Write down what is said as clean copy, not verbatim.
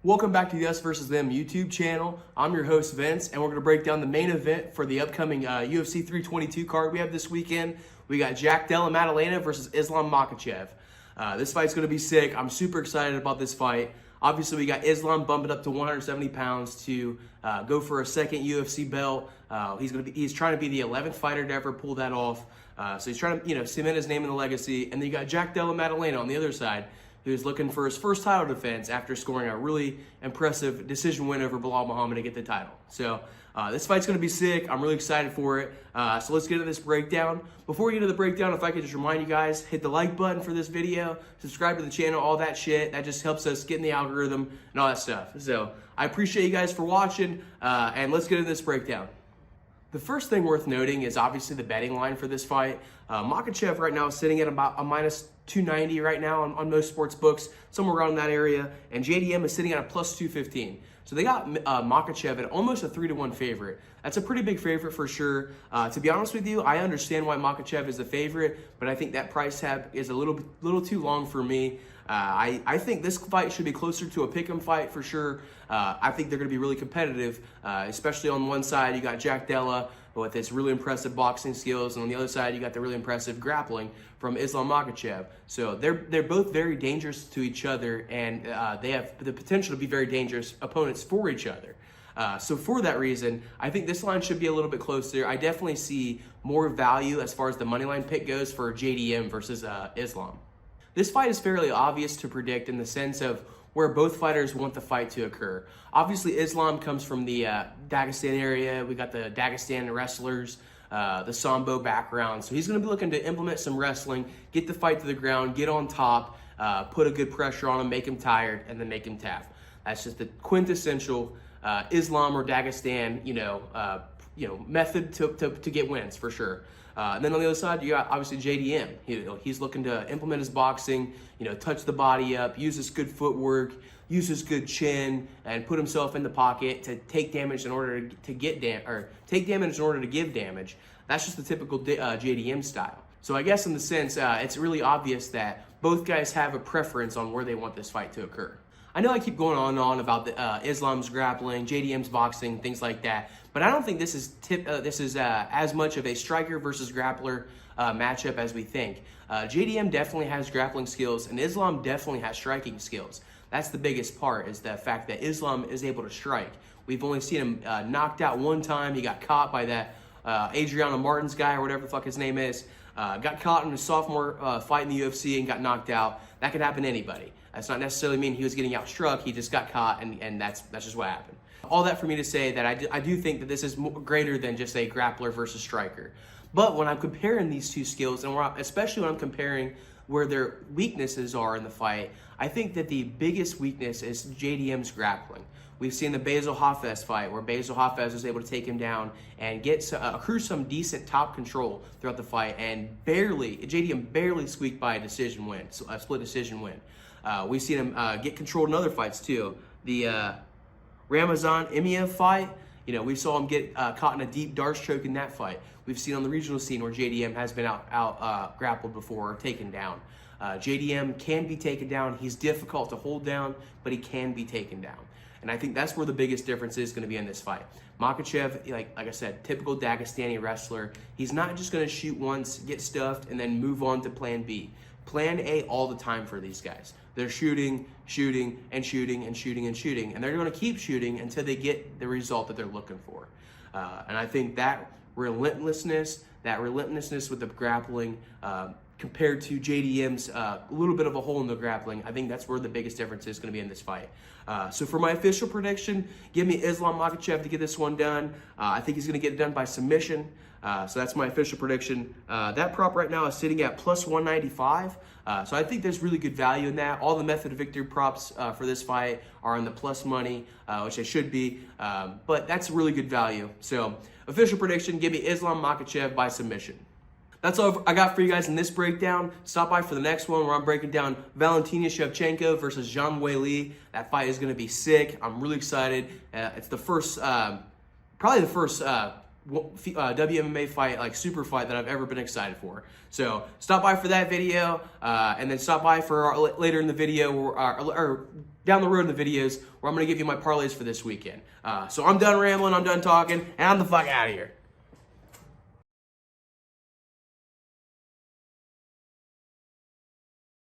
Welcome back to the Us vs. Them YouTube channel. I'm your host Vince, and we're going to break down the main event for the upcoming UFC 322 card we have this weekend. We got Della Maddalena versus Islam Makhachev. This fight's going to be sick. I'm super excited about this fight. Obviously, we got Islam bumping up to 170 pounds to go for a second UFC belt. He's trying to be the 11th fighter to ever pull that off. So he's trying to cement his name in the legacy. And then you got Della Maddalena on the other side, who's looking for his first title defense after scoring a really impressive decision win over Belal Muhammad to get the title. So this fight's going to be sick. I'm really excited for it. So let's get into this breakdown. Before we get into the breakdown, if I could just remind you guys, hit the like button for this video, subscribe to the channel, all that shit. That just helps us get in the algorithm and all that stuff. So I appreciate you guys for watching, and let's get into this breakdown. The first thing worth noting is obviously the betting line for this fight. Makhachev right now is sitting at about a minus 290 right now on most sports books, somewhere around that area, and JDM is sitting at a plus 215. So they got Makhachev at almost a 3-1 favorite. That's a pretty big favorite for sure. To be honest with you, I understand why Makhachev is the favorite, but I think that price tag is a little too long for me. I think this fight should be closer to a pick'em fight for sure. I think they're going to be really competitive, especially on one side you got Della with his really impressive boxing skills, and on the other side you got the really impressive grappling from Islam Makhachev. So they're both very dangerous to each other, and they have the potential to be very dangerous opponents for each other. So for that reason, I think this line should be a little bit closer. I definitely see more value as far as the money line pick goes for JDM versus Islam. This fight is fairly obvious to predict in the sense of where both fighters want the fight to occur. Obviously, Islam comes from the Dagestan area. We got the Dagestan wrestlers, the Sambo background. So he's going to be looking to implement some wrestling, get the fight to the ground, get on top, put a good pressure on him, make him tired, and then make him tap. That's just the quintessential Islam or Dagestan, method to get wins for sure. And then on the other side, you got obviously JDM. He's looking to implement his boxing, touch the body up, use his good footwork, use his good chin, and put himself in the pocket to take damage in order to give damage. That's just the typical JDM style. So I guess in the sense, it's really obvious that both guys have a preference on where they want this fight to occur. I know I keep going on and on about the Islam's grappling, JDM's boxing, things like that, but I don't think this is as much of a striker versus grappler matchup as we think. JDM definitely has grappling skills, and Islam definitely has striking skills. That's the biggest part, is the fact that Islam is able to strike. We've only seen him knocked out one time. He got caught by that Adriano Martins guy, or whatever the fuck his name is. Got caught in his sophomore fight in the UFC and got knocked out. That could happen to anybody. That's not necessarily mean he was getting outstruck. He just got caught, and that's just what happened. All that for me to say that I do think that this is greater than just a grappler versus striker. But when I'm comparing these two skills, and especially when I'm comparing where their weaknesses are in the fight, I think that the biggest weakness is JDM's grappling. We've seen the Basil Hafez fight where Basil Hafez was able to take him down and accrue some decent top control throughout the fight, and JDM barely squeaked by a split decision win. We've seen him get controlled in other fights too. The Ramazan Imiev fight, we saw him get caught in a deep Darce choke in that fight. We've seen on the regional scene where JDM has been out grappled before or taken down. JDM can be taken down. He's difficult to hold down, but he can be taken down. And I think that's where the biggest difference is going to be in this fight. Makhachev, like I said, typical Dagestani wrestler. He's not just going to shoot once, get stuffed, and then move on to plan B. Plan A all the time for these guys. They're shooting, and shooting, and they're going to keep shooting until they get the result that they're looking for. And I think that relentlessness with the grappling, compared to JDM's little bit of a hole in the grappling, I think that's where the biggest difference is going to be in this fight. So for my official prediction, give me Islam Makhachev to get this one done. I think he's going to get it done by submission. So that's my official prediction. That prop right now is sitting at plus 195. So I think there's really good value in that. All the method of victory props for this fight are on the plus money, which they should be. But that's really good value. So official prediction, give me Islam Makhachev by submission. That's all I got for you guys in this breakdown. Stop by for the next one where I'm breaking down Valentina Shevchenko versus Zhang Weili. That fight is going to be sick. I'm really excited. It's the first, probably the first WMMA fight, like super fight that I've ever been excited for. So stop by for that video, and then stop by for later in the video, or down the road in the videos, where I'm going to give you my parlays for this weekend. So I'm done rambling, I'm done talking, and I'm the fuck out of here.